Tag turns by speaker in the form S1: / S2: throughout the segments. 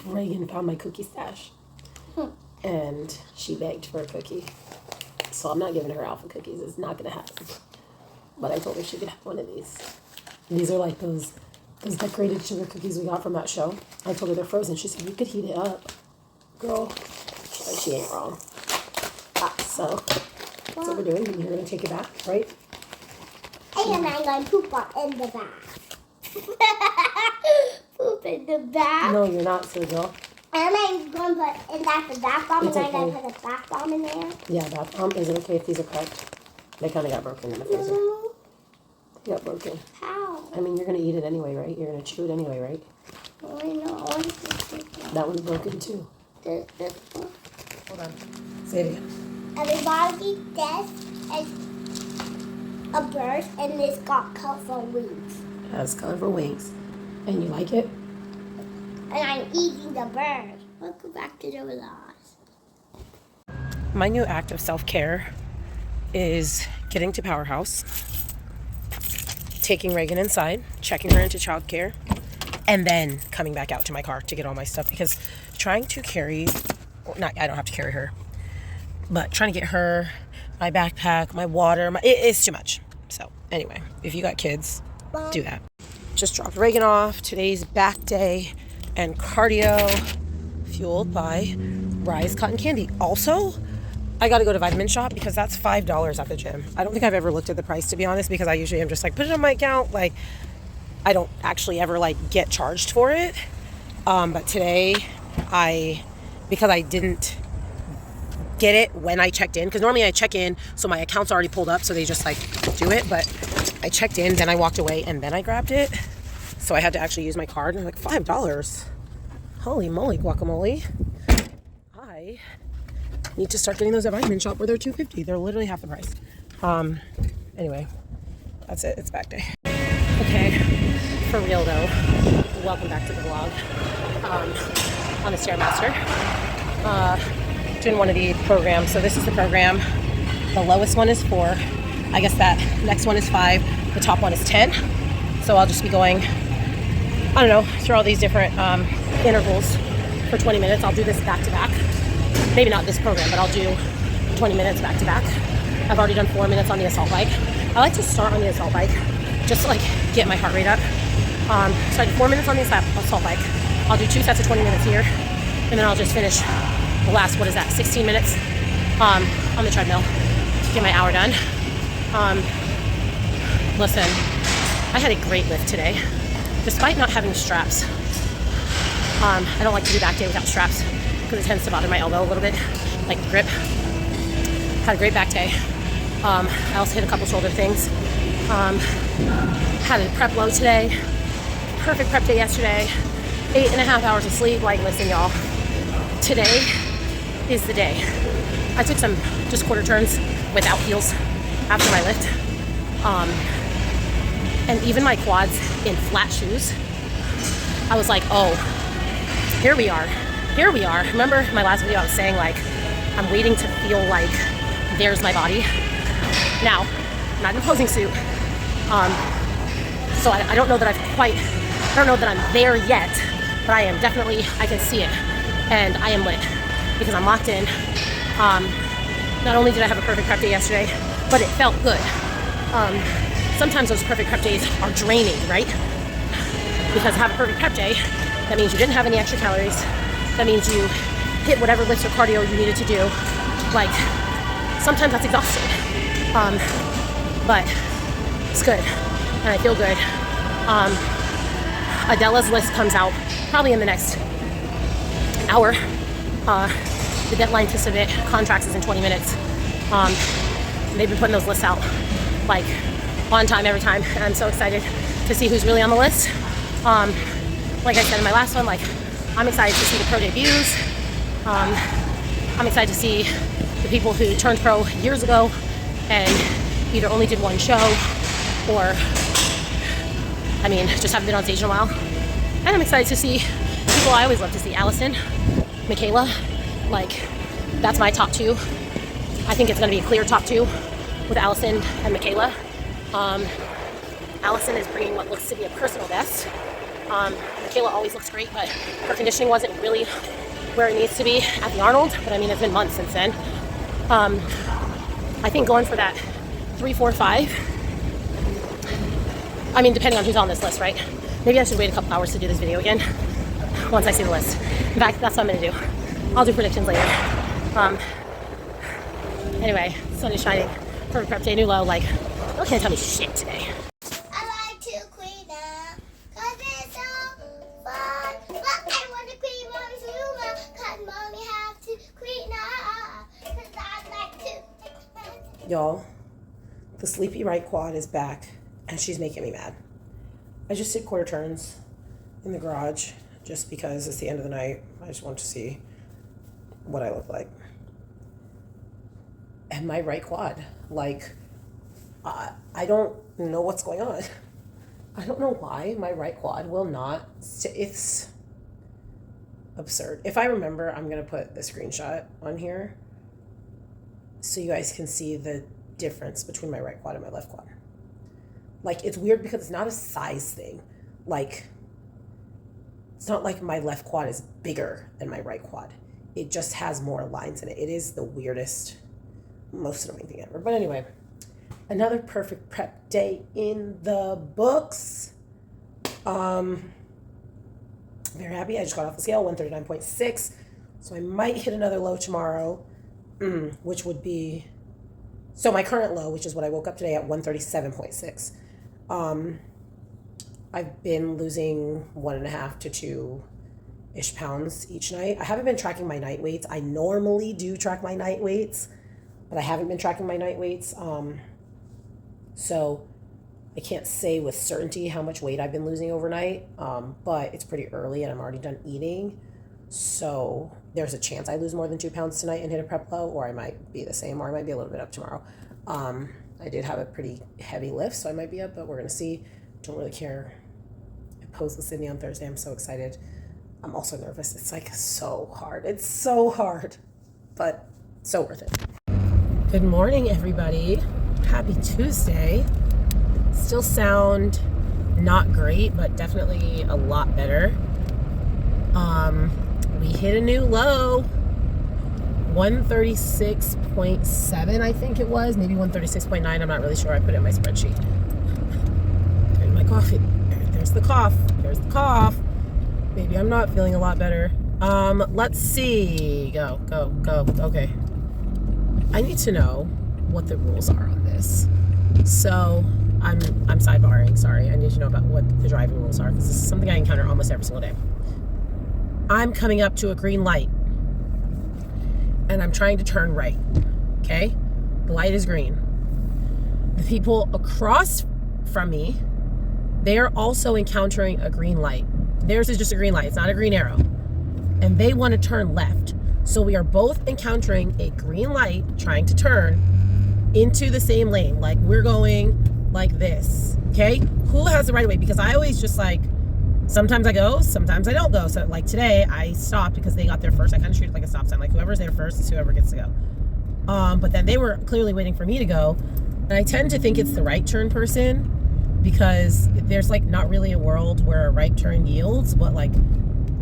S1: Reagan found my cookie stash. And she begged for a cookie. So I'm not giving her alpha cookies. It's not going to happen. But I told her she could have one of these. These are like those decorated sugar cookies we got from that show. I told her they're frozen. She said, you could heat it up. Girl, like she ain't wrong. So that's what we're doing. And you're going to take it back, right?
S2: And I'm going to poop in the bath. Poop in the bath?
S1: No, you're not, Sergio.
S2: And I'm going to put in that the bath bomb,
S1: It's
S2: and I'm
S1: okay.
S2: going to put a bath bomb in there.
S1: Yeah, bath bomb. Is it okay if these are cracked? They kind of got broken in the freezer. They got broken.
S2: How?
S1: I mean, you're going to eat it anyway, right? You're going to chew it anyway, right?
S2: I know.
S1: That one's broken too.
S2: This one.
S1: Hold on. Say it again.
S2: Everybody, this is a bird, and it's got colorful wings.
S1: It has colorful wings. And you like it?
S2: And I'm eating the bird. Let's go back to the vlogs.
S1: My new act of self-care is getting to Powerhouse, taking Reagan inside, checking her into childcare, and then coming back out to my car to get all my stuff, because trying to carry, I don't have to carry her, but trying to get her, my backpack, my water, it's too much. So anyway, if you got kids, do that. Just dropped Reagan off. Today's back day and cardio fueled by Rise Cotton Candy. Also, I got to go to Vitamin Shop because that's $5 at the gym. I don't think I've ever looked at the price, to be honest, because I usually am just like, put it on my account. Like, I don't actually ever like get charged for it. But today because I didn't get it when I checked in, because normally I check in, so my account's already pulled up, so they just like do it. But I checked in, then I walked away, and then I grabbed it. So I had to actually use my card, and I'm like, $5. Holy moly, guacamole. I need to start getting those at Vitamin Shop where they're $2.50. They're literally half the price. Anyway, that's it. It's back day. Okay, for real though, welcome back to the vlog. On the Stairmaster. Doing one of the programs. So this is the program. The lowest one is 4. I guess that next one is 5. The top one is 10. So I'll just be going, I don't know, through all these different intervals for 20 minutes. I'll do this back to back. Maybe not this program, but I'll do 20 minutes back to back. I've already done 4 minutes on the assault bike. I like to start on the assault bike just to like get my heart rate up. So I did 4 minutes on the assault bike. I'll do 2 sets of 20 minutes here, and then I'll just finish the last, 16 minutes on the treadmill to get my hour done. Listen, I had a great lift today, despite not having straps. I don't like to do back day without straps because it tends to bother my elbow a little bit, like grip. Had a great back day. I also hit a couple shoulder things. Had a prep load today. Perfect prep day yesterday. 8.5 hours of sleep. Like, listen, y'all. Today is the day. I took some just quarter turns without heels after my lift. And even my quads in flat shoes, I was like, oh, here we are. Here we are. Remember my last video I was saying, like, I'm waiting to feel like there's my body. Now, I'm not in a posing suit. So I don't know that I don't know that I'm there yet, but I am definitely, I can see it. And I am lit because I'm locked in. Not only did I have a perfect prep day yesterday, but it felt good. Sometimes those perfect prep days are draining, right? Because have a perfect prep day, that means you didn't have any extra calories. That means you hit whatever lifts or cardio you needed to do. Like, sometimes that's exhausting. But it's good, and I feel good. Adela's list comes out probably in the next hour. The deadline to submit contracts is in 20 minutes. They've been putting those lists out like on time every time, and I'm so excited to see who's really on the list. Like I said in my last one, like, I'm excited to see the pro debuts. I'm excited to see the people who turned pro years ago and either only did one show or, just haven't been on stage in a while. And I'm excited to see people I always love to see. Allison, Michaela, like, that's my top 2. I think it's going to be a clear top 2 with Allison and Michaela. Allison is bringing what looks to be a personal best. Kaale always looks great, but her conditioning wasn't really where it needs to be at the Arnold. But I mean, it's been months since then. I think going for that 3, 4, 5. I mean, depending on who's on this list, right? Maybe I should wait a couple hours to do this video again once I see the list. In fact, that's what I'm gonna do. I'll do predictions later. Anyway, sun is shining. Perfect prep day, new low. Like, you can't tell me shit today.
S2: I like to clean up, 'cause it's so fun. But I want to clean Mommy's room up, 'cause Mommy has to clean up, 'cause I like to.
S1: Y'all, the sleepy right quad is back, and she's making me mad. I just did quarter turns in the garage just because it's the end of the night. I just want to see what I look like. And my right quad, like, I don't know what's going on. I don't know why my right quad will not it's absurd. If I remember, I'm going to put the screenshot on here so you guys can see the difference between my right quad and my left quad. Like, it's weird because it's not a size thing. Like, it's not like my left quad is bigger than my right quad. It just has more lines in it. It is the weirdest, most annoying thing ever. But anyway, another perfect prep day in the books. Very happy. I just got off the scale, 139.6. So I might hit another low tomorrow, which would be, so my current low, which is what I woke up today at, 137.6. I've been losing 1.5 to 2-ish pounds each night. I haven't been tracking my night weights. I normally do track my night weights, but I haven't been tracking my night weights. So I can't say with certainty how much weight I've been losing overnight, but it's pretty early and I'm already done eating. So there's a chance I lose more than 2 pounds tonight and hit a prep low, or I might be the same, or I might be a little bit up tomorrow. I did have a pretty heavy lift, so I might be up, but we're going to see. Don't really care. I posed with Sydney on Thursday. I'm so excited. I'm also nervous. It's like so hard. It's so hard, but so worth it. Good morning, everybody. Happy Tuesday. Still sound not great, but definitely a lot better. We hit a new low, 136.7, I think it was, maybe 136.9. I'm not really sure. I put it in my spreadsheet. There's my coffee. There's the cough. There's the cough. Maybe I'm not feeling a lot better. Let's see. Go. Okay. I need to know what the rules are on this. So I'm sidebarring. Sorry. I need to know about what the driving rules are, because this is something I encounter almost every single day. I'm coming up to a green light and I'm trying to turn right. Okay? The light is green. The people across from me, they are also encountering a green light. Theirs is just a green light. It's not a green arrow. And they want to turn left. So we are both encountering a green light trying to turn into the same lane. Like, we're going like this. Okay? Who has the right of way? Because I always just like, sometimes I go, sometimes I don't go. So like today I stopped because they got there first. I kind of treat it like a stop sign. Like, whoever's there first is whoever gets to go. But then they were clearly waiting for me to go. And I tend to think it's the right turn person, because there's like not really a world where a right turn yields, but like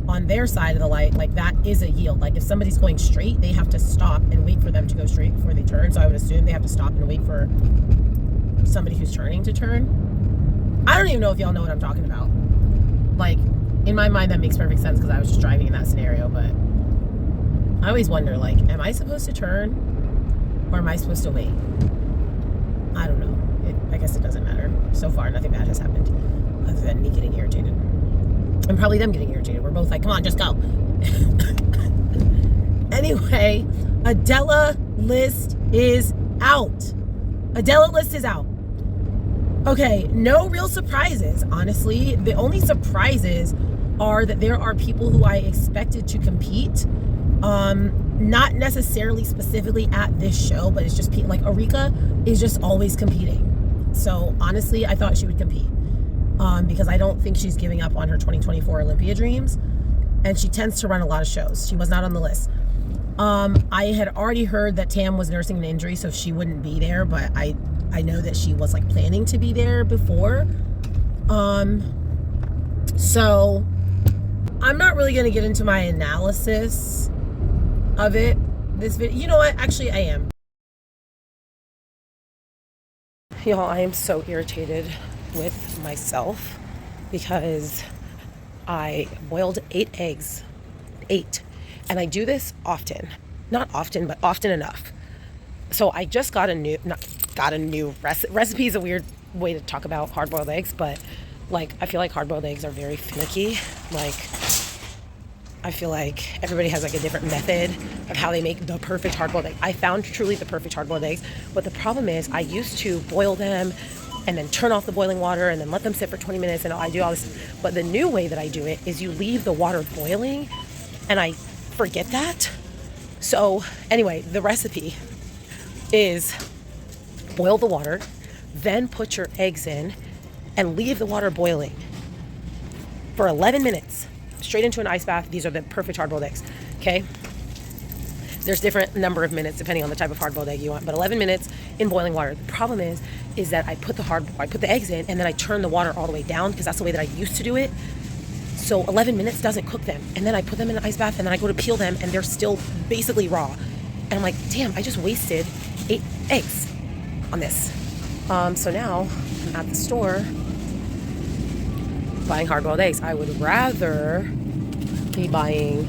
S1: on their side of the light, like that is a yield. Like if somebody's going straight, they have to stop and wait for them to go straight before they turn. So I would assume they have to stop and wait for somebody who's turning to turn. I don't even know if y'all know what I'm talking about. Like, in my mind, that makes perfect sense because I was just driving in that scenario, but I always wonder, like, am I supposed to turn or am I supposed to wait? I don't know. I guess it doesn't matter. So far, nothing bad has happened other than me getting irritated. And probably them getting irritated. We're both like, come on, just go. Anyway, Adela list is out. Adela list is out. Okay, no real surprises, honestly. The only surprises are that there are people who I expected to compete. Not necessarily specifically at this show, but it's just like Arika is just always competing. So honestly, I thought she would compete because I don't think she's giving up on her 2024 Olympia dreams, and she tends to run a lot of shows. She was not on the list. I had already heard that Tam was nursing an injury, so she wouldn't be there, but I know that she was like planning to be there before. So I'm not really going to get into my analysis of it. This video, you know what? Actually, I am. Y'all, I am so irritated with myself because I boiled 8 eggs. 8. And I do this often. Not often, but often enough. So I just got a new, recipe is a weird way to talk about hard-boiled eggs, but like, I feel like hard-boiled eggs are very finicky. Like, I feel like everybody has like a different method of how they make the perfect hard-boiled egg. I found truly the perfect hard-boiled eggs, but the problem is I used to boil them and then turn off the boiling water and then let them sit for 20 minutes and I do all this. But the new way that I do it is you leave the water boiling, and I forget that. So anyway, the recipe is boil the water, then put your eggs in and leave the water boiling for 11 minutes. Straight into an ice bath. These are the perfect hard-boiled eggs, okay? There's different number of minutes depending on the type of hard-boiled egg you want, but 11 minutes in boiling water. The problem is that I put the eggs in and then I turn the water all the way down because that's the way that I used to do it. So 11 minutes doesn't cook them. And then I put them in an ice bath and then I go to peel them and they're still basically raw. And I'm like, damn, I just wasted 8 eggs on this. So now I'm at the store buying hard-boiled eggs. I would rather be buying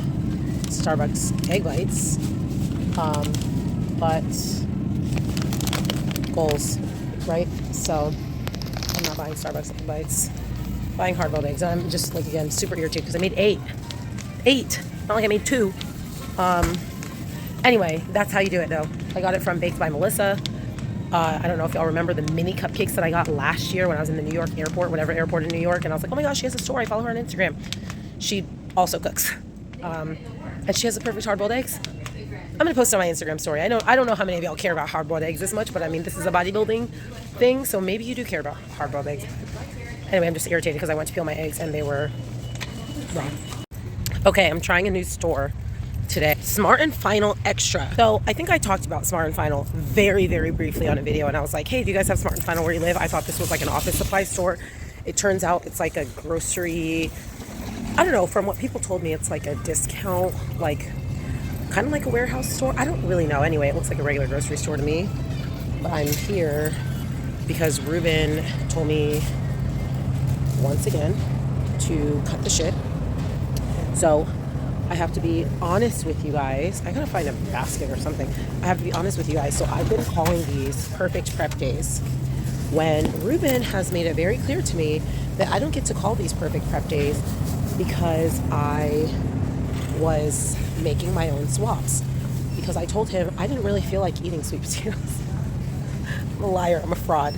S1: Starbucks egg whites, but goals, right? So I'm not buying Starbucks egg whites, buying hard-boiled eggs. And I'm just like, again, super irritated because I made 8, not like I made 2. Anyway, that's how you do it though. I got it from Baked by Melissa. I don't know if y'all remember the mini cupcakes that I got last year when I was in the New York airport, whatever airport in New York, and I was like, oh my gosh, she has a store. I follow her on Instagram. She also cooks, and she has the perfect hard-boiled eggs. I'm gonna post it on my Instagram story. I don't know how many of y'all care about hard-boiled eggs this much, but I mean, this is a bodybuilding thing, so maybe you do care about hard-boiled eggs. Anyway, I'm just irritated because I went to peel my eggs and they were raw. Okay, I'm trying a new store today. Smart and Final Extra. So I think I talked about Smart and Final very, very briefly on a video, and I was like, hey, do you guys have Smart and Final where you live? I thought this was like an office supply store. It turns out it's like a grocery, I don't know, from what people told me, it's like a discount, like kind of like a warehouse store. I don't really know. Anyway, it looks like a regular grocery store to me. But I'm here because Ruben told me once again to cut the shit. So I have to be honest with you guys. I gotta find a basket or something. I have to be honest with you guys. So I've been calling these perfect prep days when Ruben has made it very clear to me that I don't get to call these perfect prep days because I was making my own swaps. Because I told him I didn't really feel like eating sweet potatoes. I'm a liar, I'm a fraud.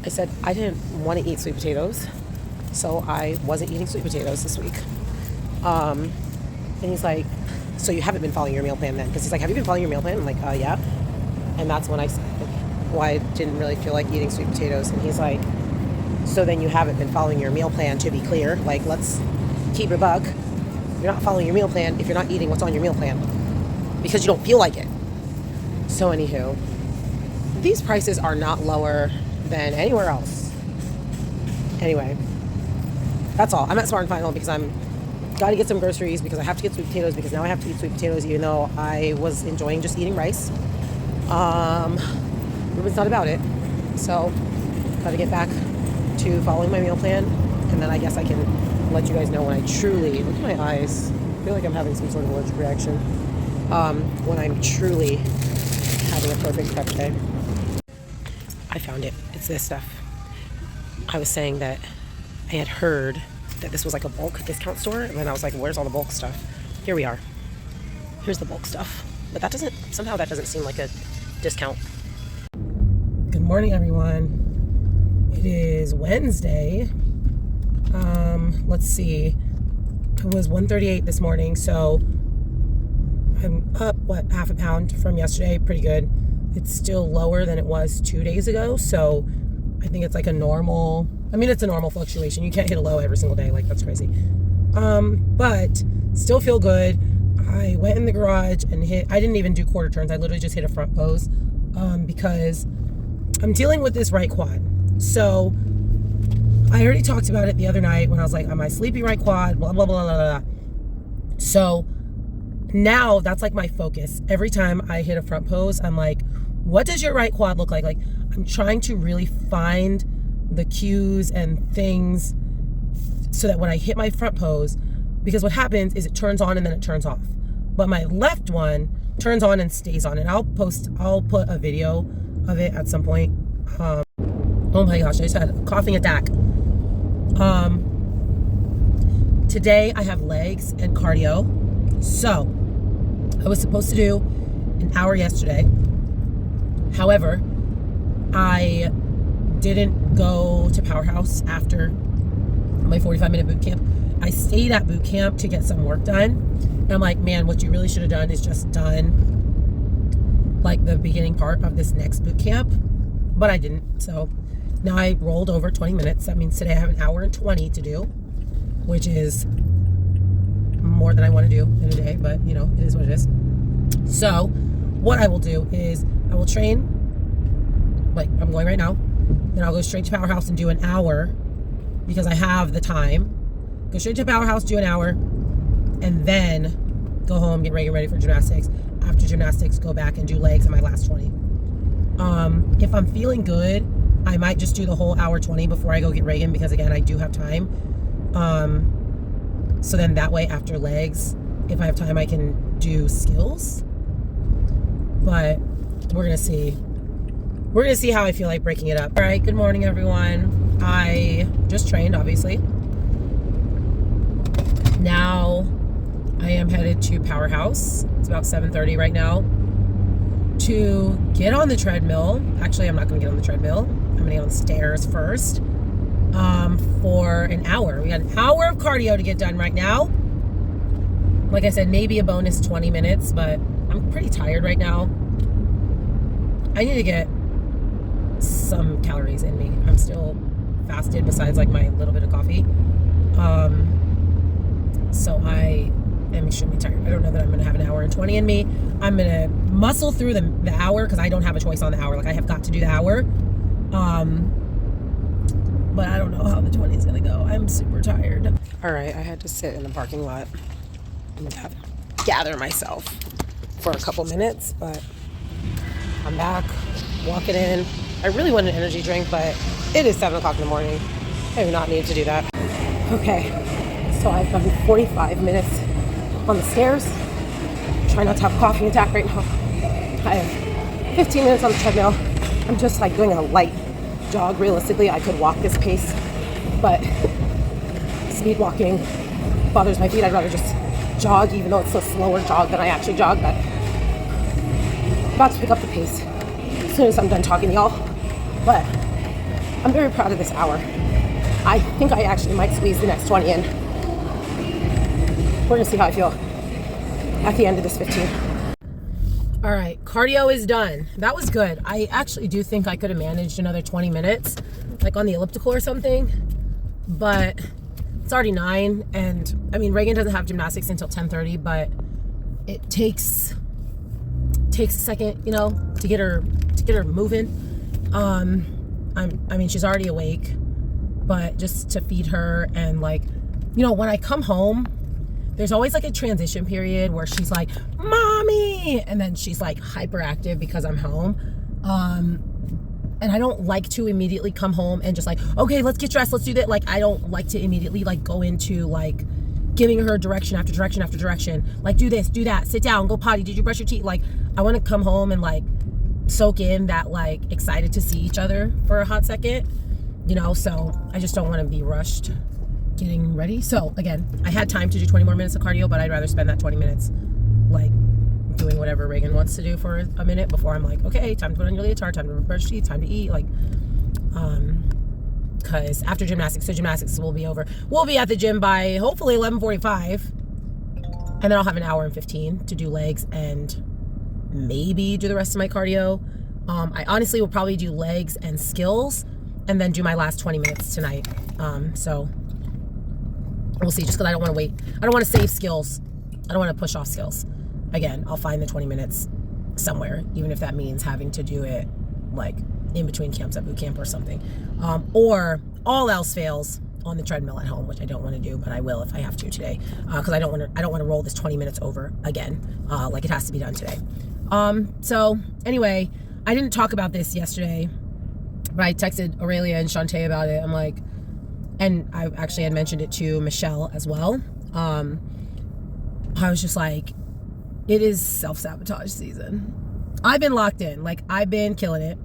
S1: I said I didn't want to eat sweet potatoes, so I wasn't eating sweet potatoes this week. And he's like, so you haven't been following your meal plan then? Because he's like, have you been following your meal plan? I'm like, yeah. And that's when I said, well, I didn't really feel like eating sweet potatoes. And he's like, so then you haven't been following your meal plan, to be clear. Like, let's keep it a buck. You're not following your meal plan if you're not eating what's on your meal plan because you don't feel like it. So anywho, these prices are not lower than anywhere else. Anyway, that's all. I'm at Smart and Final because I'm got to get some groceries because I have to get sweet potatoes because now I have to eat sweet potatoes even though I was enjoying just eating rice. Ruben's not about it. So got to get back to following my meal plan, and then I guess I can let you guys know when I truly, look at my eyes, I feel like I'm having some sort of allergic reaction, when I'm truly having a perfect prep day. I found it. It's this stuff. I was saying that I had heard that this was like a bulk discount store, and then I was like, where's all the bulk stuff? Here we are. Here's the bulk stuff. But that doesn't seem like a discount. Good morning, everyone. It is Wednesday. Let's see. It was 1:38 this morning, so I'm up, half a pound from yesterday. Pretty good. It's still lower than it was 2 days ago, so I think it's like a normal, it's a normal fluctuation. You can't hit a low every single day. Like, that's crazy. But still feel good. I went in the garage and I didn't even do quarter turns. I literally just hit a front pose, because I'm dealing with this right quad. So I already talked about it the other night when I was like, am I sleeping right quad? Blah, blah, blah, blah, blah. So now that's like my focus. Every time I hit a front pose, I'm like, what does your right quad look like? Like, I'm trying to really find the cues and things so that when I hit my front pose, because what happens is it turns on and then it turns off. But my left one turns on and stays on. And I'll put a video of it at some point. Oh my gosh, I just had a coughing attack. Today I have legs and cardio. So I was supposed to do an hour yesterday. However, I didn't go to Powerhouse after my 45-minute boot camp. I stayed at boot camp to get some work done. And I'm like, man, what you really should have done is just done like the beginning part of this next boot camp. But I didn't. So now I rolled over 20 minutes. That means today I have an hour and 20 to do, which is more than I want to do in a day, but you know, it is what it is. So what I will do is I will train, like I'm going right now, then I'll go straight to Powerhouse and do an hour because I have the time. Go straight to Powerhouse, do an hour, and then go home, get ready for gymnastics. After gymnastics, go back and do legs in my last 20. If I'm feeling good, I might just do the whole hour 20 before I go get Reagan because again, I do have time. So then that way after legs, if I have time, I can do skills. But we're going to see. We're going to see how I feel like breaking it up. All right, good morning, everyone. I just trained, obviously. Now I am headed to Powerhouse. It's about 7:30 right now. To get on the treadmill. Actually, I'm not going to get on the treadmill. I'm going to get on the stairs first. For an hour. We got an hour of cardio to get done right now. Like I said, maybe a bonus 20 minutes, but I'm pretty tired right now. I need to get some calories in me. I'm still fasted besides like my little bit of coffee. So I am extremely tired. I don't know that I'm going to have an hour and 20 in me. I'm going to muscle through the hour because I don't have a choice on the hour. Like I have got to do the hour. But I don't know how the 20 is going to go. I'm super tired. All right, I had to sit in the parking lot and gather myself for a couple minutes, but I'm back, walking in. I really want an energy drink, but it is 7 o'clock in the morning. I do not need to do that. Okay, so I've done 45 minutes on the stairs. Try not to have a coughing attack right now. I have 15 minutes on the treadmill. I'm just like doing a light jog. Realistically, I could walk this pace, but speed walking bothers my feet. I'd rather just jog, even though it's a slower jog than I actually jog. But I'm about to pick up the pace as soon as I'm done talking to y'all. But I'm very proud of this hour. I think I actually might squeeze the next 20 in. We're gonna see how I feel at the end of this 15. All right, cardio is done. That was good. I actually do think I could have managed another 20 minutes, like on the elliptical or something, but it's already 9, and I mean, Reagan doesn't have gymnastics until 10:30, but it takes a second, you know, to get her moving. I mean, she's already awake, but just to feed her and like, you know, when I come home, there's always like a transition period where she's like, mommy, and then she's like hyperactive because I'm home. And I don't like to immediately come home and just like, okay, let's get dressed, let's do that. Like, I don't like to immediately like go into like giving her direction after direction after direction. Like, do this, do that, sit down, go potty, did you brush your teeth? Like, I want to come home and like soak in that like excited to see each other for a hot second, you know? So I just don't want to be rushed getting ready. So again, I had time to do 20 more minutes of cardio, but I'd rather spend that 20 minutes like doing whatever Reagan wants to do for a minute before I'm like, okay, time to put on your leotard, time to brush teeth, time to eat. Like, because after gymnastics, so gymnastics will be over. We'll be at the gym by hopefully 11:45, and then I'll have an hour and 15 to do legs and maybe do the rest of my cardio. I honestly will probably do legs and skills and then do my last 20 minutes tonight. So we'll see, just because I don't want to wait. I don't want to save skills. I don't want to push off skills. Again, I'll find the 20 minutes somewhere, even if that means having to do it like in between camps at boot camp or something. Or all else fails, on the treadmill at home, which I don't want to do, but I will if I have to today, because I don't want to roll this 20 minutes over again. Like it has to be done today. So anyway, I didn't talk about this yesterday, but I texted Aurelia and Shantae about it. I'm like, and I actually had mentioned it to Michelle as well. I was just like, it is self-sabotage season. I've been locked in, like I've been killing it.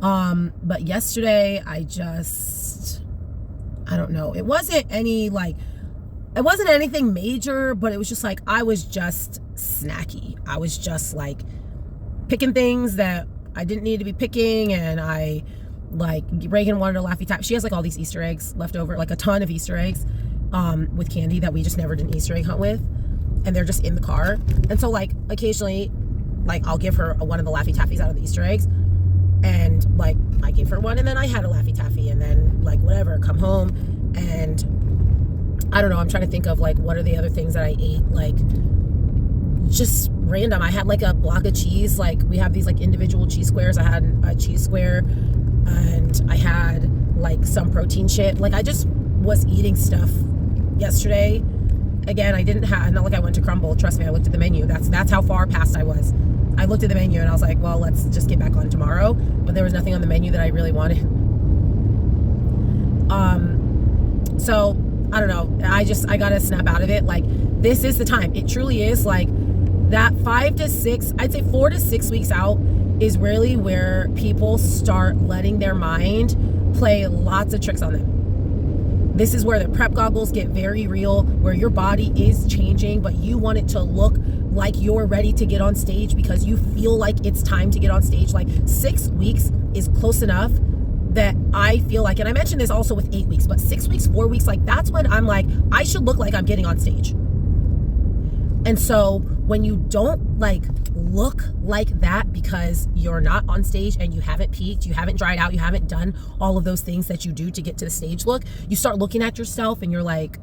S1: But yesterday I don't know. It wasn't anything major, but it was just like, I was just snacky. I was just like picking things that I didn't need to be picking. And Reagan wanted a Laffy Taffy. She has like all these Easter eggs left over, like a ton of Easter eggs, with candy that we just never did an Easter egg hunt with. And they're just in the car. And so like occasionally, like I'll give her one of the Laffy Taffies out of the Easter eggs. And like I gave her one, and then I had a Laffy Taffy, and then like whatever, come home, and I don't know, I'm trying to think of like what are the other things that I ate, like just random. I had like a block of cheese, like we have these like individual cheese squares. I had a cheese square, and I had like some protein shit. Like I just was eating stuff yesterday. Again, not like I went to Crumble. Trust me, I looked at the menu. That's how far past I was. I looked at the menu and I was like, well, let's just get back on tomorrow. But there was nothing on the menu that I really wanted. So I don't know. I gotta snap out of it. Like, this is the time. It truly is like that 5 to 6, I'd say 4 to 6 weeks out is really where people start letting their mind play lots of tricks on them. This is where the prep goggles get very real, where your body is changing, but you want it to look like you're ready to get on stage because you feel like it's time to get on stage. Like 6 weeks is close enough that I feel like, and I mentioned this also with 8 weeks, but 6 weeks, 4 weeks, like that's when I'm like, I should look like I'm getting on stage. And so when you don't like look like that because you're not on stage and you haven't peaked, you haven't dried out, you haven't done all of those things that you do to get to the stage look, you start looking at yourself and you're like,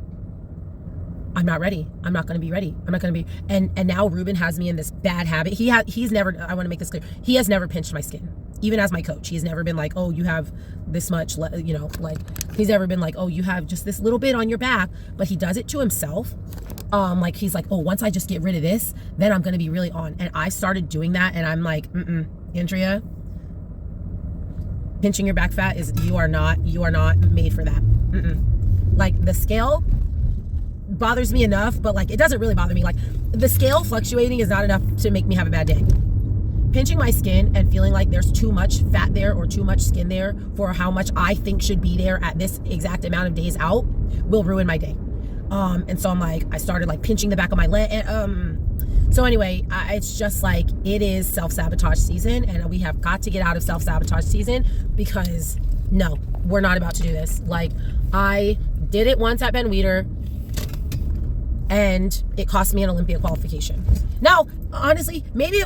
S1: I'm not ready. I'm not going to be ready. I'm not going to be. And now Ruben has me in this bad habit. He's never, I want to make this clear. He has never pinched my skin. Even as my coach, he's never been like, oh, you have this much, you know, like he's never been like, oh, you have just this little bit on your back, but he does it to himself. Like he's like, oh, once I just get rid of this, then I'm going to be really on. And I started doing that. And I'm like, Andrea, pinching your back fat you are not made for that. Like the scale bothers me enough, but like it doesn't really bother me. Like the scale fluctuating is not enough to make me have a bad day. Pinching my skin and feeling like there's too much fat there or too much skin there for how much I think should be there at this exact amount of days out will ruin my day. And so I'm like, I started like pinching the back of my leg. So anyway, it's just like, it is self-sabotage season, and we have got to get out of self-sabotage season because no, we're not about to do this. Like I did it once at Ben Weider, and it cost me an Olympia qualification. Now, honestly, maybe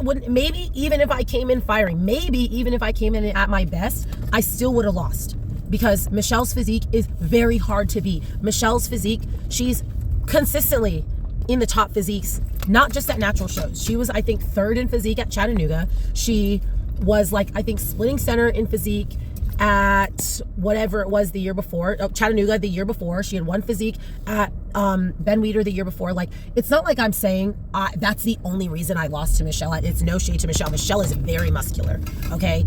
S1: even if I came in firing, maybe even if I came in at my best, I still would have lost because Michelle's physique is very hard to beat. Michelle's physique, she's consistently in the top physiques, not just at natural shows. She was, I think, 3rd in physique at Chattanooga. She was like, I think, splitting center in physique at whatever it was the year before, Chattanooga the year before. She had won physique at Ben Weider the year before. Like, it's not like I'm saying that's the only reason I lost to Michelle. It's no shade to Michelle. Michelle is very muscular, okay?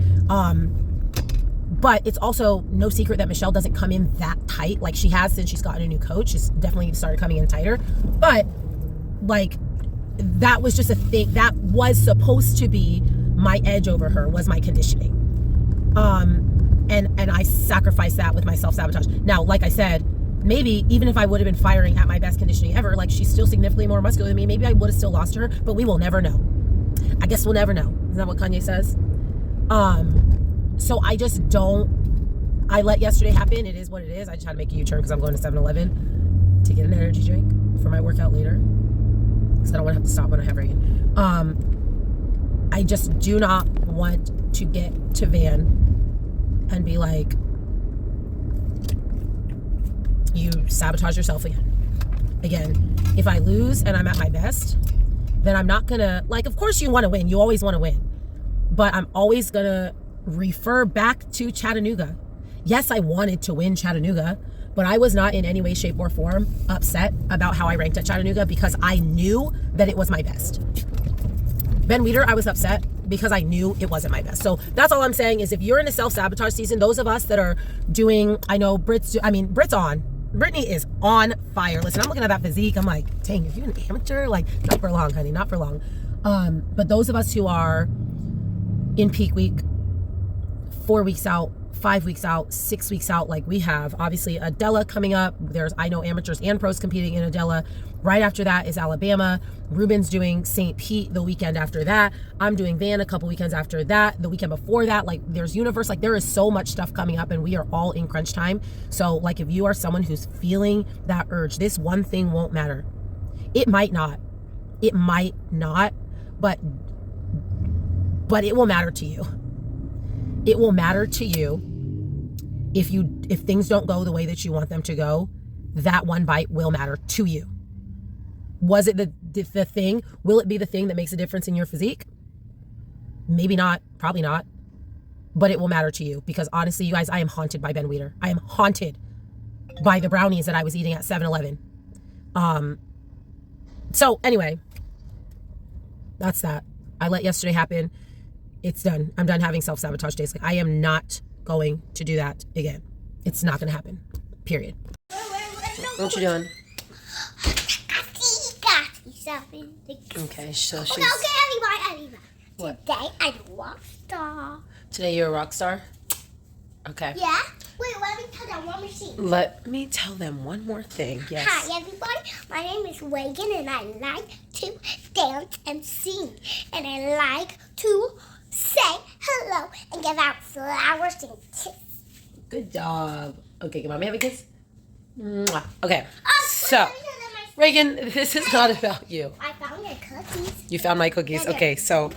S1: But it's also no secret that Michelle doesn't come in that tight like she has since she's gotten a new coach. She's definitely started coming in tighter. But like, that was just a thing that was supposed to be my edge over her, was my conditioning. And I sacrificed that with my self-sabotage. Now, like I said, maybe even if I would have been firing at my best conditioning ever, like she's still significantly more muscular than me, maybe I would have still lost her, but we will never know. I guess we'll never know. Isn't that what Kanye says? So I just don't, I let yesterday happen. It is what it is. I just had to make a U-turn because I'm going to 7-Eleven to get an energy drink for my workout later, because I don't want to have to stop when I have Reagan. I just do not want to get to Van and be like, you sabotage yourself again. If I lose and I'm at my best, then I'm not gonna, like, of course you want to win. You always want to win. But I'm always gonna refer back to Chattanooga. Yes, I wanted to win Chattanooga, but I was not in any way, shape, or form upset about how I ranked at Chattanooga because I knew that it was my best. Ben Weeder, I was upset because I knew it wasn't my best. So that's all I'm saying is if you're in a self-sabotage season, those of us that are doing, I know Britt's on. Brittany is on fire. Listen, I'm looking at that physique. I'm like, dang, are you an amateur? Like, not for long, honey, not for long. But those of us who are in peak week, 4 weeks out, 5 weeks out, 6 weeks out, like we have, obviously Adela coming up. I know amateurs and pros competing in Adela. Right after that is Alabama. Ruben's doing St. Pete the weekend after that. I'm doing Van a couple weekends after that. The weekend before that, like there's Universe. Like there is so much stuff coming up and we are all in crunch time. So like if you are someone who's feeling that urge, this one thing won't matter. It might not. It might not, but it will matter to you. It will matter to you if things don't go the way that you want them to go. That one bite will matter to you. Was it the thing? Will it be the thing that makes a difference in your physique? Maybe not, probably not, but it will matter to you because honestly, you guys, I am haunted by Ben Weeder. I am haunted by the brownies that I was eating at 7-Eleven. So anyway, that's that. I let yesterday happen. It's done. I'm done having self-sabotage days. Like I am not going to do that again. It's not going to happen. Period. What you doing? Okay, so she's...
S2: Okay, everybody.
S1: What?
S2: Today I'm a rock star.
S1: Today you're a rock star? Okay.
S2: Yeah? Wait, let me tell them one more thing.
S1: Let me tell them one more thing. Yes.
S2: Hi, everybody. My name is Reagan, and I like to dance and sing. And I like to say hello and give out flowers and kisses.
S1: Good job. Okay, can mommy have a kiss? Mwah. Okay. So, Reagan, this is not about you.
S2: I found your cookies.
S1: You found my cookies? Okay, so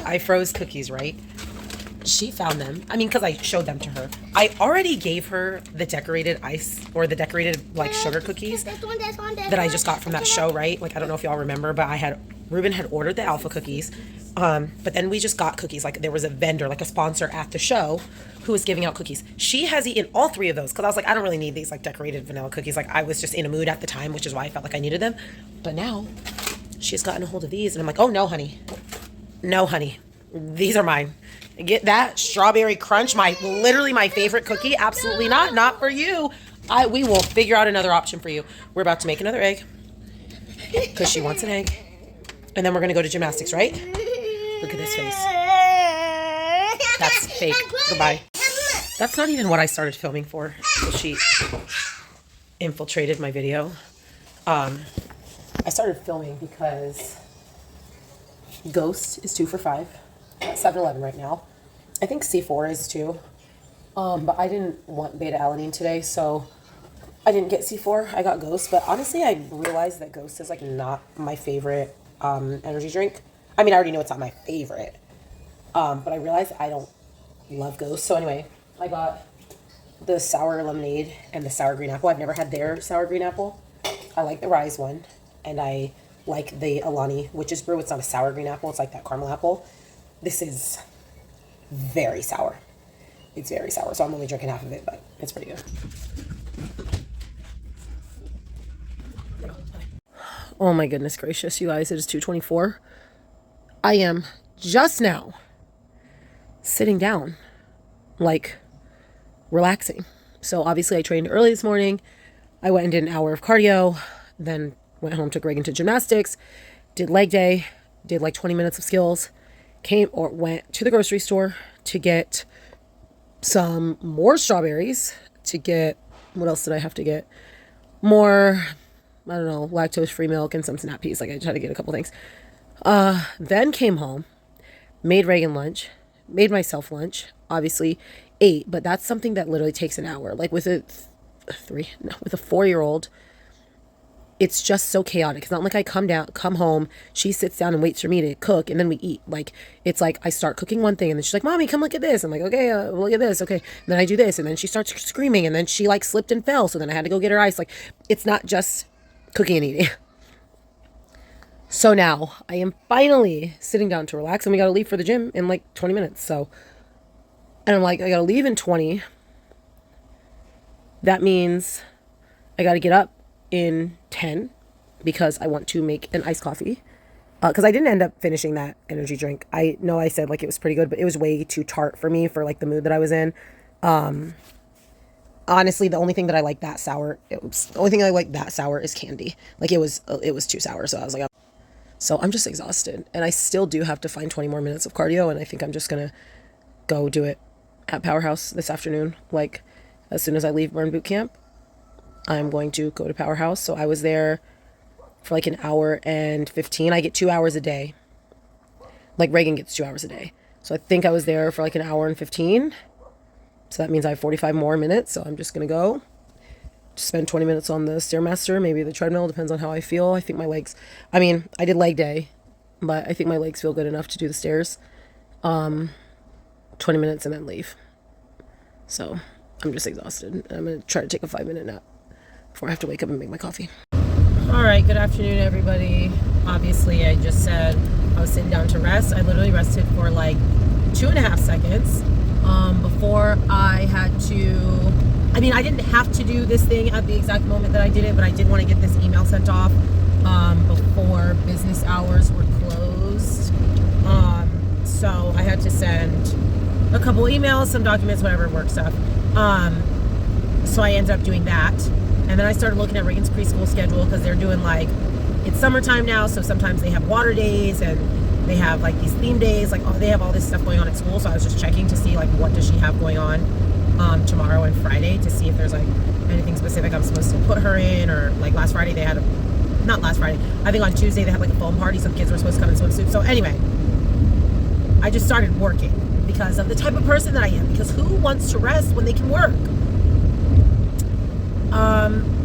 S1: I froze cookies, right? She found them. I mean, because I showed them to her. I already gave her the decorated ice or the decorated like sugar cookies that I just got from that show, right? Like, I don't know if y'all remember, but Ruben had ordered the alpha cookies. But then we just got cookies. Like there was a vendor, like a sponsor at the show who was giving out cookies. She has eaten all 3 of those because I was like, I don't really need these like decorated vanilla cookies. Like I was just in a mood at the time, which is why I felt like I needed them. But now she's gotten a hold of these and I'm like, oh no, honey. No, honey. These are mine. Get that strawberry crunch, literally my favorite cookie. Absolutely not. Not for you. We will figure out another option for you. We're about to make another egg because she wants an egg. And then we're going to go to gymnastics, right? Look at this face. That's fake. Goodbye. That's not even what I started filming for. So she infiltrated my video. I started filming because Ghost is 2 for 5 at 7-Eleven right now. I think C4 is too. But I didn't want beta-alanine today, so I didn't get C4. I got Ghost. But honestly, I realized that Ghost is like not my favorite energy drink. I mean, I already know it's not my favorite. But I realized I don't love Ghost. So anyway, I got the sour lemonade and the sour green apple. I've never had their sour green apple. I like the Rise one. And I like the Alani Witch's Brew. It's not a sour green apple. It's like that caramel apple. This is very sour. It's very sour. So I'm only drinking half of it, but it's pretty good. Oh my goodness gracious, you guys. It is 2:24. I am just now sitting down, like relaxing. So obviously I trained early this morning. I went and did an hour of cardio, then went home, took Reagan to gymnastics, did leg day, did like 20 minutes of skills, went to the grocery store to get some more strawberries, to get, what else did I have to get? More, I don't know, lactose-free milk and some snap peas. Like I tried to get a couple things. Then came home, made Reagan lunch, made myself lunch, obviously ate, but that's something that literally takes an hour. Like with a 4-year-old, it's just so chaotic. It's not like I come home, she sits down and waits for me to cook, and then we eat. Like, it's like I start cooking one thing, and then she's like, Mommy, come look at this. I'm like, okay, look at this. Okay. And then I do this, and then she starts screaming, and then she like slipped and fell, so then I had to go get her ice. Like, it's not just cooking and eating. So now I am finally sitting down to relax, and we got to leave for the gym in like 20 minutes. So, and I'm like, I got to leave in 20. That means I got to get up in 10 because I want to make an iced coffee. Because I didn't end up finishing that energy drink. I know I said like it was pretty good, but it was way too tart for me for like the mood that I was in. Honestly, the only thing that I like that sour, the only thing I like that sour is candy. Like it was too sour. So I was like, so I'm just exhausted, and I still do have to find 20 more minutes of cardio, and I think I'm just gonna go do it at Powerhouse this afternoon. Like as soon as I leave Burn Boot Camp, I'm going to go to Powerhouse. So I was there for like an hour and 15. I get 2 hours a day. Like Reagan gets 2 hours a day. So I think I was there for like an hour and 15. So that means I have 45 more minutes. So I'm just going to go spend 20 minutes on the Stairmaster, maybe the treadmill, depends on how I feel. I think my legs, I mean, I did leg day, but I think my legs feel good enough to do the stairs. 20 minutes and then leave. So I'm just exhausted. I'm going to try to take a 5-minute nap before I have to wake up and make my coffee. All right, good afternoon, everybody. Obviously, I just said I was sitting down to rest. I literally rested for like 2.5 seconds before I had to, I mean, I didn't have to do this thing at the exact moment that I did it, but I did want to get this email sent off before business hours were closed. So I had to send a couple emails, some documents, whatever, work stuff. So I ended up doing that. And then I started looking at Reagan's preschool schedule because they're doing like, it's summertime now, so sometimes they have water days and they have like these theme days, like they have all this stuff going on at school. So I was just checking to see like what does she have going on tomorrow and Friday to see if there's like anything specific I'm supposed to put her in, or like last Friday they had not last Friday, I think on Tuesday they had like a foam party, so the kids were supposed to come in swimsuits. So anyway, I just started working because of the type of person that I am, because who wants to rest when they can work?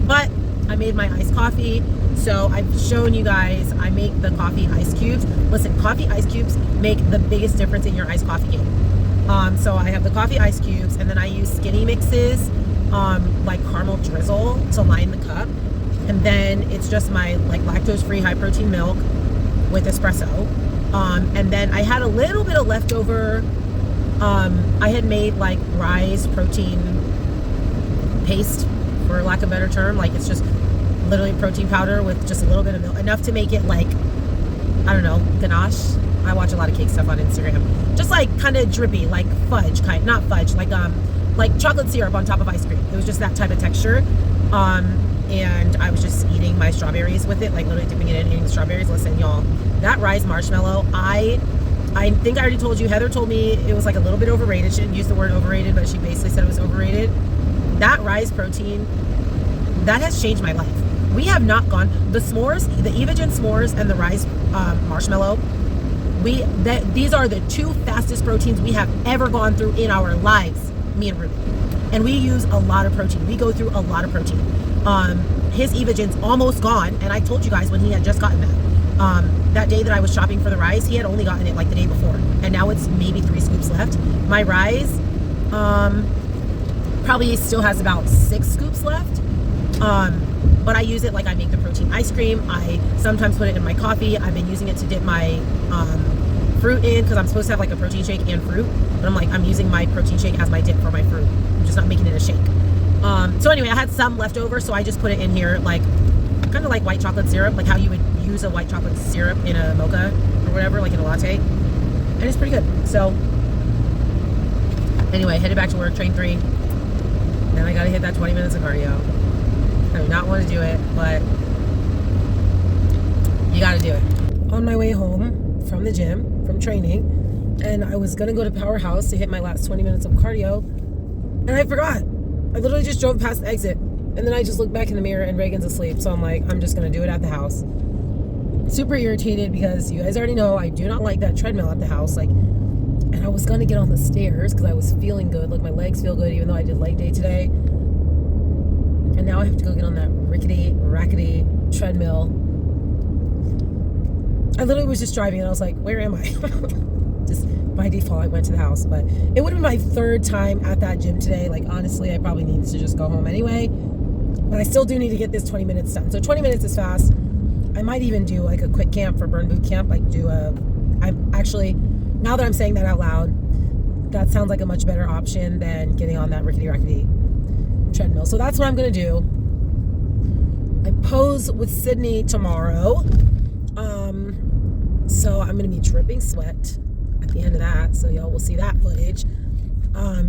S1: But I made my iced coffee. So I've shown you guys, I make the coffee ice cubes. Listen, coffee ice cubes make the biggest difference in your iced coffee game. So I have the coffee ice cubes, and then I use skinny mixes, like caramel drizzle to line the cup. And then it's just my like lactose-free high protein milk with espresso. And then I had a little bit of leftover, I had made like rise protein paste, for lack of a better term. Like it's just literally protein powder with just a little bit of milk, enough to make it like, I don't know, ganache. I watch a lot of cake stuff on Instagram. Just like kind of drippy, like fudge kind, not fudge, like chocolate syrup on top of ice cream. It was just that type of texture. And I was just eating my strawberries with it, like literally dipping it in and eating the strawberries. Listen, y'all, that rise marshmallow, I think I already told you, Heather told me it was like a little bit overrated. She didn't use the word overrated, but she basically said it was overrated. That rise protein, that has changed my life. We have not gone, the s'mores, the Evogen s'mores and the rise marshmallow, these are the two fastest proteins we have ever gone through in our lives, me and Ruby. And we use a lot of protein. We go through a lot of protein. His Evogen's almost gone, and I told you guys when he had just gotten that. That day that I was shopping for the rise, he had only gotten it like the day before, and now it's maybe 3 scoops left. My rise probably still has about 6 scoops left. But I use it like I make the protein ice cream. I sometimes put it in my coffee. I've been using it to dip my fruit in, because I'm supposed to have like a protein shake and fruit, but I'm using my protein shake as my dip for my fruit. I'm just not making it a shake. So anyway, I had some left over, so I just put it in here, like kind of like white chocolate syrup, like how you would use a white chocolate syrup in a mocha or whatever, like in a latte, and it's pretty good. So anyway, headed back to work, train 3. Then I gotta hit that 20 minutes of cardio. I do not want to do it, but you gotta do it. On my way home from the gym, from training, and I was gonna go to Powerhouse to hit my last 20 minutes of cardio, and I forgot. I literally just drove past the exit, and then I just looked back in the mirror and Reagan's asleep, so I'm like, I'm just gonna do it at the house. Super irritated because you guys already know I do not like that treadmill at the house, like, and I was gonna get on the stairs because I was feeling good, like my legs feel good even though I did leg day today, and now I have to go get on that rackety treadmill. I literally was just driving and I was like, where am I? Just by default I went to the house, but it would have been my 3rd time at that gym today. Like honestly, I probably need to just go home anyway, but I still do need to get this 20 minutes done. So 20 minutes is fast. I might even do like a quick camp for Burn Boot Camp, like I'm actually, now that I'm saying that out loud, that sounds like a much better option than getting on that rickety treadmill. So that's what I'm going to do. I pose with Sydney tomorrow. So I'm going to be dripping sweat at the end of that. So y'all will see that footage.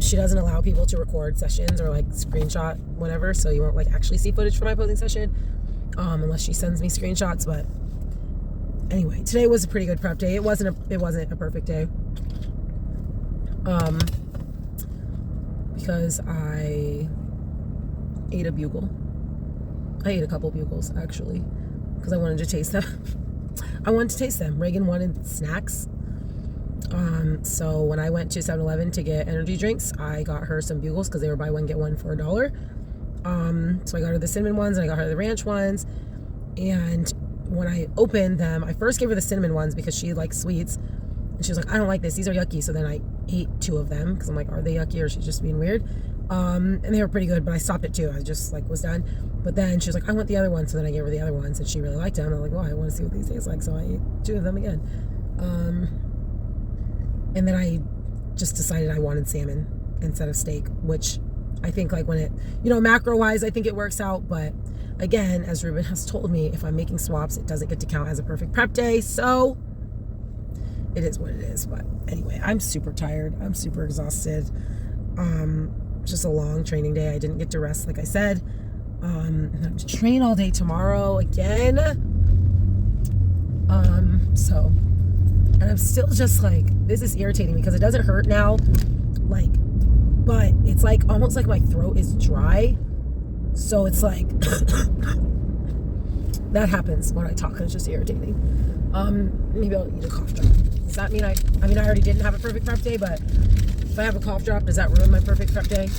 S1: She doesn't allow people to record sessions or like screenshot whatever. So you won't like actually see footage from my posing session. Unless she sends me screenshots. But anyway, today was a pretty good prep day. It wasn't a perfect day. Because I ate a bugle. I ate a couple bugles actually because I wanted to taste them. I wanted to taste them. Reagan wanted snacks. So when I went to 7-Eleven to get energy drinks, I got her some bugles because they were buy one get one for $1. So I got her the cinnamon ones and I got her the ranch ones. And when I opened them, I first gave her the cinnamon ones because she likes sweets. And she was like, I don't like this. These are yucky. So then I ate 2 of them because I'm like, are they yucky or is she just being weird? And they were pretty good, but I stopped at 2. I just like was done. But then she was like, I want the other one. So then I gave her the other ones and she really liked them. I'm like, well, I want to see what these taste like. So I ate 2 of them again. And then I just decided I wanted salmon instead of steak, which I think like when it, macro wise, I think it works out. But again, as Ruben has told me, if I'm making swaps, it doesn't get to count as a perfect prep day. So it is what it is. But anyway, I'm super tired. I'm super exhausted. Just a long training day. I didn't get to rest, like I said. I have to train all day tomorrow again. And I'm still just like, this is irritating because it doesn't hurt now, like, but it's like almost like my throat is dry. So it's like that happens when I talk and it's just irritating. Maybe I'll eat a cough drop. Does that mean I already didn't have a perfect prep day, but if I have a cough drop, does that ruin my perfect prep day?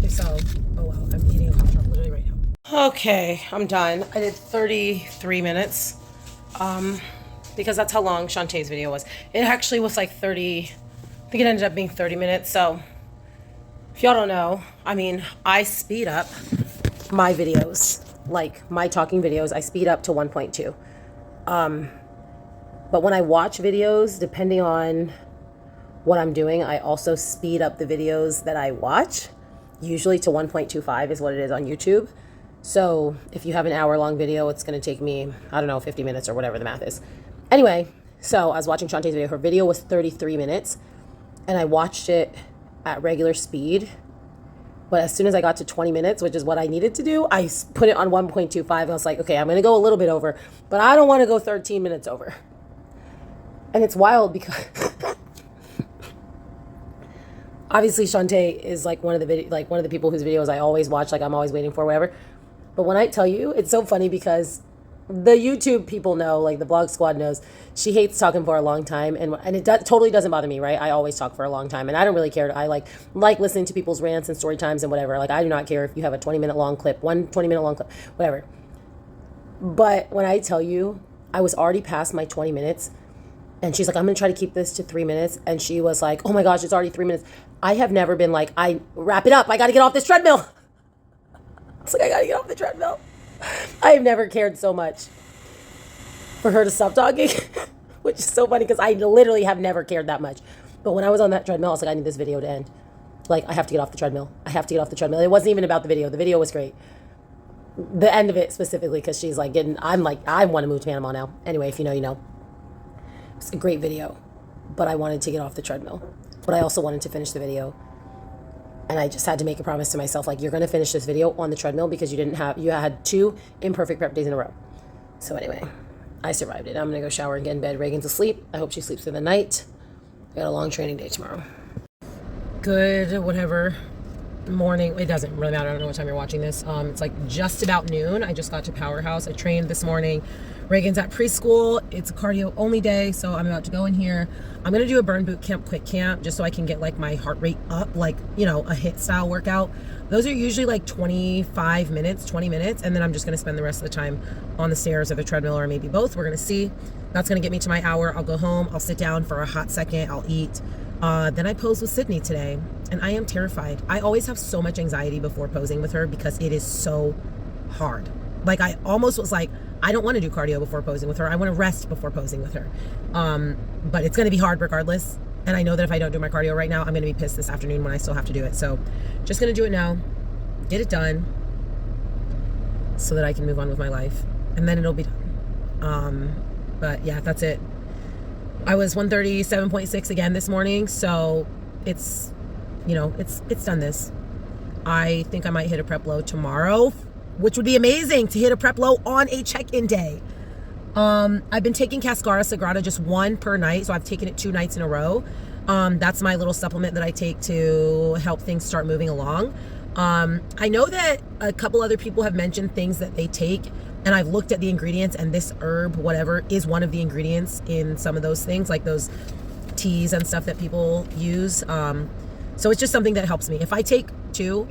S1: If so, oh well, I'm eating a cough drop literally right now. Okay, I'm done. I did 33 minutes. Because that's how long Shantae's video was. It actually was like 30, I think it ended up being 30 minutes. So if y'all don't know, I speed up my videos, like my talking videos, I speed up to 1.2. But when I watch videos, depending on what I'm doing, I also speed up the videos that I watch, usually to 1.25 is what it is on YouTube. So if you have an hour-long video, it's going to take me, 50 minutes or whatever the math is. Anyway, so I was watching Shantae's video. Her video was 33 minutes, and I watched it at regular speed. But as soon as I got to 20 minutes, which is what I needed to do, I put it on 1.25. I was like, okay, I'm going to go a little bit over, but I don't want to go 13 minutes over. And it's wild because obviously Shantae is like one of the people whose videos I always watch, like I'm always waiting for, whatever. But when I tell you, it's so funny because the YouTube people know, like the blog squad knows, she hates talking for a long time, and it totally doesn't bother me, right? I always talk for a long time, and I don't really care. I like listening to people's rants and story times and whatever. Like I do not care if you have a 20-minute long clip, one 20-minute long clip, whatever. But when I tell you, I was already past my 20 minutes, and she's like, I'm gonna try to keep this to 3 minutes, and she was like, oh my gosh, it's already 3 minutes. I have never been like, I wrap it up, I gotta get off this treadmill. I was like, I gotta get off the treadmill. I have never cared so much for her to stop talking, which is so funny because I literally have never cared that much. But when I was on that treadmill, I was like, I need this video to end. Like, I have to get off the treadmill. I have to get off the treadmill. It wasn't even about the video. The video was great. The end of it specifically, because she's like I'm like, I want to move to Panama now. Anyway, if you know, you know. It's a great video, but I wanted to get off the treadmill. But I also wanted to finish the video. And I just had to make a promise to myself, like, you're going to finish this video on the treadmill because you had 2 imperfect prep days in a row. So anyway, I survived it. I'm going to go shower and get in bed. Reagan's asleep. I hope she sleeps through the night. I got a long training day tomorrow. Good, whatever, morning. It doesn't really matter. I don't know what time you're watching this. It's like just about noon. I just got to Powerhouse. I trained this morning. Reagan's at preschool. It's a cardio only day, so I'm about to go in here. I'm going to do a burn boot camp, quick camp, just so I can get like my heart rate up, like, you know, a HIIT style workout. Those are usually like 25 minutes, 20 minutes, and then I'm just going to spend the rest of the time on the stairs or the treadmill or maybe both. We're going to see. That's going to get me to my hour. I'll go home. I'll sit down for a hot second. I'll eat. Then I posed with Sydney today, and I am terrified. I always have so much anxiety before posing with her because it is so hard. Like, I almost was like, I don't want to do cardio before posing with her. I want to rest before posing with her. But it's going to be hard regardless. And I know that if I don't do my cardio right now, I'm going to be pissed this afternoon when I still have to do it. So just going to do it now, get it done so that I can move on with my life. And then it'll be done. But yeah, that's it. I was 137.6 again this morning. So it's, you know, it's done this. I think I might hit a prep low tomorrow, which would be amazing to hit a prep low on a check-in day. I've been taking Cascara Sagrada just one per night, so I've taken it 2 nights in a row. That's my little supplement that I take to help things start moving along. I know that a couple other people have mentioned things that they take, and I've looked at the ingredients, and this herb, whatever, is one of the ingredients in some of those things, like those teas and stuff that people use. So it's just something that helps me. If I take 2,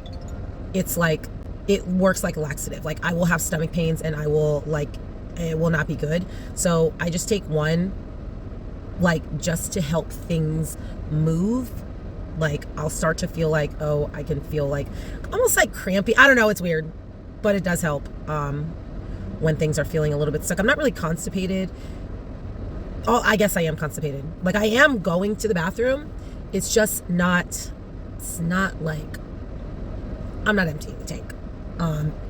S1: it's like, it works like a laxative. Like, I will have stomach pains, and I will, like, it will not be good. So I just take 1, like, just to help things move. Like, I'll start to feel like, oh, I can feel like almost like crampy. I don't know, it's weird, but it does help when things are feeling a little bit stuck. I'm not really constipated. Oh, I guess I am constipated. Like, I am going to the bathroom. It's just not, it's not like, I'm not emptying the tank.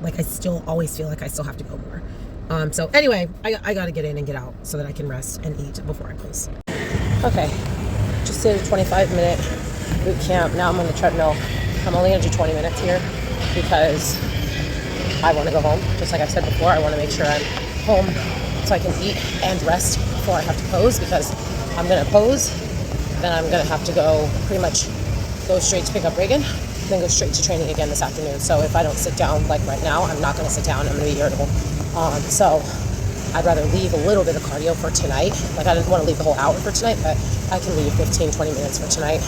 S1: Like, I still always feel like I still have to go more. So anyway, I got to get in and get out so that I can rest and eat before I close. Okay, just did a 25-minute boot camp. Now I'm on the treadmill. I'm only going to do 20 minutes here because I want to go home. Just like I said before, I want to make sure I'm home so I can eat and rest before I have to pose, because I'm going to pose, then I'm going to have to go pretty much go straight to pick up Reagan, then go straight to training again this afternoon. So if I don't sit down like right now, I'm not going to sit down. I'm going to be irritable. So I'd rather leave a little bit of cardio for tonight. Like, I didn't want to leave the whole hour for tonight, but I can leave 15, 20 minutes for tonight.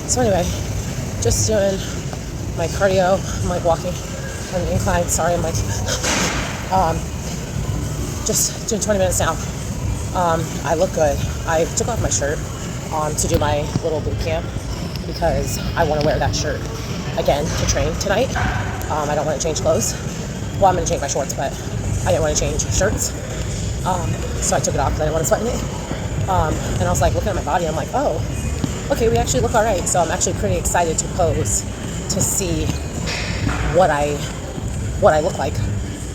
S1: So anyway, just doing my cardio. I'm like walking on the incline. Sorry, I'm like, just doing 20 minutes now. I look good. I took off my shirt to do my little boot camp because I want to wear that shirt again to train tonight. I don't want to change clothes. Well, I'm going to change my shorts, but I didn't want to change shirts. So I took it off because I didn't want to sweat in it. And I was like looking at my body. I'm like, oh, okay, we actually look all right. So I'm actually pretty excited to pose to see what I look like.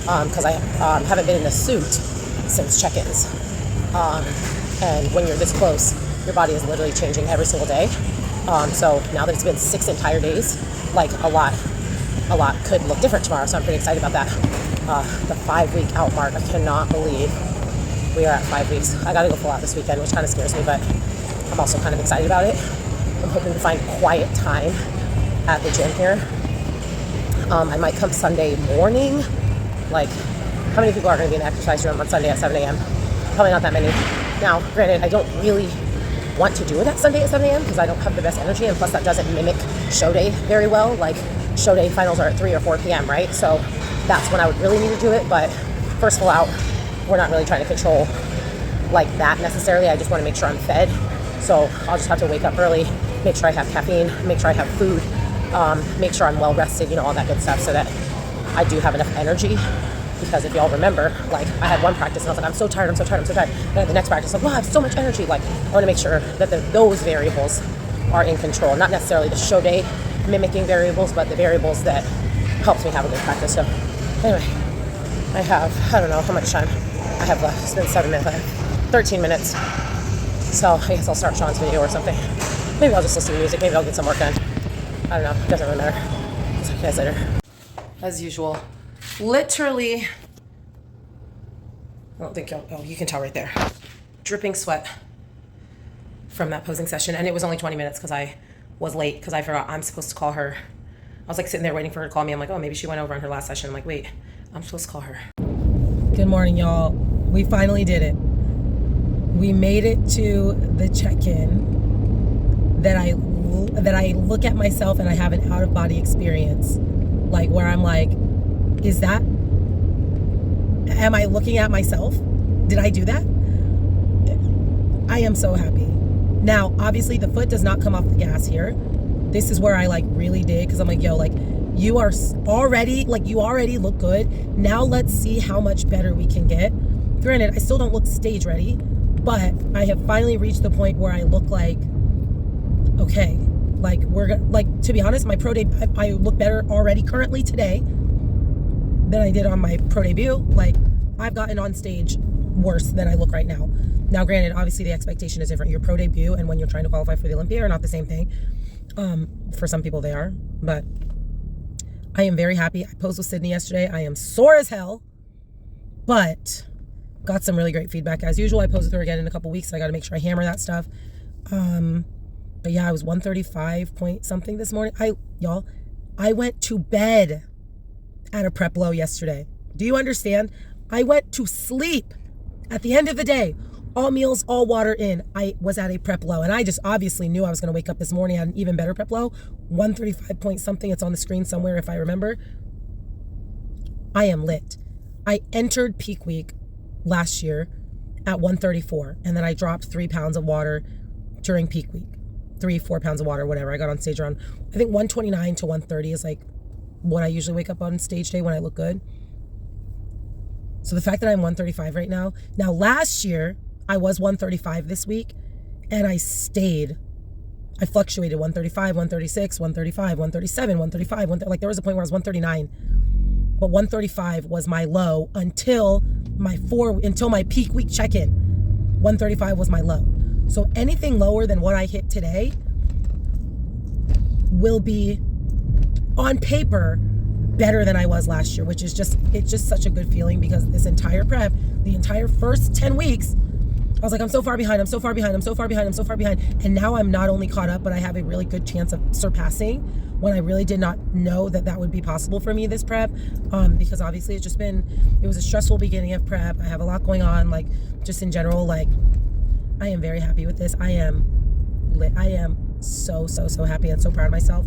S1: Because I haven't been in a suit since check-ins. And when you're this close, your body is literally changing every single day. So now that it's been 6 entire days, like a lot could look different tomorrow. So I'm pretty excited about that. The 5-week out mark, I cannot believe we are at 5 weeks. I gotta go full out this weekend, which kind of scares me, but I'm also kind of excited about it. I'm hoping to find quiet time at the gym here. I might come Sunday morning. Like, how many people are going to be in the exercise room on Sunday at 7 a.m.? Probably not that many. Now, granted, I don't really want to do it at Sunday at 7 a.m. because I don't have the best energy, and plus that doesn't mimic show day very well. Like, show day finals are at 3 or 4 p.m., right? So that's when I would really need to do it. But first full out, we're not really trying to control like that necessarily. I just want to make sure I'm fed. So I'll just have to wake up early, make sure I have caffeine, make sure I have food, make sure I'm well rested, all that good stuff, so that I do have enough energy. Because if y'all remember, like, I had one practice and I was like, I'm so tired. And at the next practice, I'm like, wow, I have so much energy. Like, I want to make sure that those variables are in control. Not necessarily the show day mimicking variables, but the variables that helps me have a good practice. So anyway, I don't know how much time I have left. It's been 7 minutes, 13 minutes. So I guess I'll start Sean's video or something. Maybe I'll just listen to music. Maybe I'll get some work done. I don't know. It doesn't really matter. I'll talk to you guys later. As usual. Literally, I don't think you can tell right there. Dripping sweat from that posing session. And it was only 20 minutes because I was late because I forgot I'm supposed to call her. I was like sitting there waiting for her to call me. I'm like, oh, maybe she went over on her last session. I'm like, wait, I'm supposed to call her. Good morning, y'all. We finally did it. We made it to the check-in that I look at myself and I have an out-of-body experience. Like, where I'm like, am I looking at myself? Did I do that? I am so happy. Now, obviously the foot does not come off the gas here. This is where I like really dig, because I'm like, yo, like you already look good. Now let's see how much better we can get. Granted, I still don't look stage ready, But I have finally reached the point where I look like, okay, like to be honest, my pro day, I look better already currently today than I did on my pro debut. Like, I've gotten on stage worse than I look right now. Now, granted, obviously the expectation is different. Your pro debut and when you're trying to qualify for the Olympia are not the same thing. For some people they are, but I am very happy. I posed with Sydney yesterday. I am sore as hell, but got some really great feedback as usual. I posed with her again in a couple weeks, so I got to make sure I hammer that stuff. But yeah, I was 135 point something this morning. I went to bed at a prep low yesterday. Do you understand? I went to sleep at the end of the day. All meals, all water in. I was at a prep low, and I just obviously knew I was going to wake up this morning at an even better prep low. 135 point something. It's on the screen somewhere if I remember. I am lit. I entered peak week last year at 134, and then I dropped 3 pounds of water during peak week. 3-4 pounds of water, whatever. I got on stage around, I think 129 to 130 is like what I usually wake up on stage day when I look good. So the fact that I'm 135 right now. Now last year, I was 135 this week, and I stayed. I fluctuated 135, 136, 135, 137, 135. Like there was a point where I was 139, but 135 was my low until my peak week check-in. 135 was my low. So anything lower than what I hit today will be, on paper, better than I was last year, which is it's just such a good feeling, because this entire prep, the entire first 10 weeks, I was like, I'm so far behind, I'm so far behind, I'm so far behind, I'm so far behind. And now I'm not only caught up, but I have a really good chance of surpassing, when I really did not know that would be possible for me this prep. Because obviously it was a stressful beginning of prep. I have a lot going on, like just in general, like I am very happy with this. I am lit. I am so happy and so proud of myself.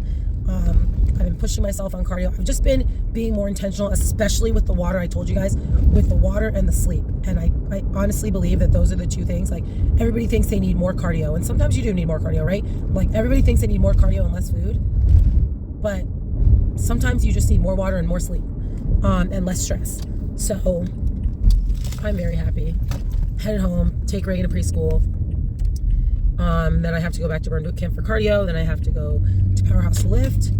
S1: I've been pushing myself on cardio. I've just been being more intentional, especially with the water. I told you guys, with the water and the sleep. And I honestly believe that those are the two things. Like, everybody thinks they need more cardio, and sometimes you do need more cardio, right? Like, everybody thinks they need more cardio and less food, but sometimes you just need more water and more sleep, and less stress. So I'm very happy. Headed home, take Reagan to preschool. Then I have to go back to Burn Boot Camp for cardio. Then I have to go to Powerhouse to lift.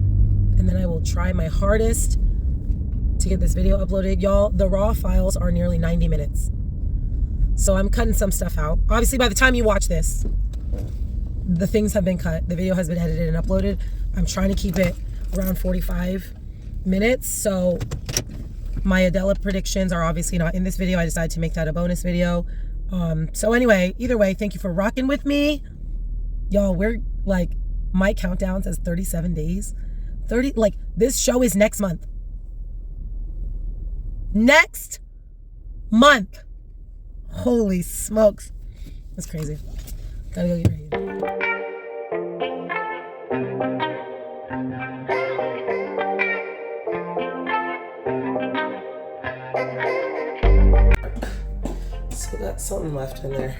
S1: And then I will try my hardest to get this video uploaded. Y'all, the raw files are nearly 90 minutes. So I'm cutting some stuff out. Obviously, by the time you watch this, the things have been cut. The video has been edited and uploaded. I'm trying to keep it around 45 minutes. So my Adela predictions are obviously not in this video. I decided to make that a bonus video. So anyway, either way, thank you for rocking with me. Y'all, we're like, my countdown says 37 days. This show is next month. Next month. Holy smokes. That's crazy. Gotta go get ready. Still got something left in there.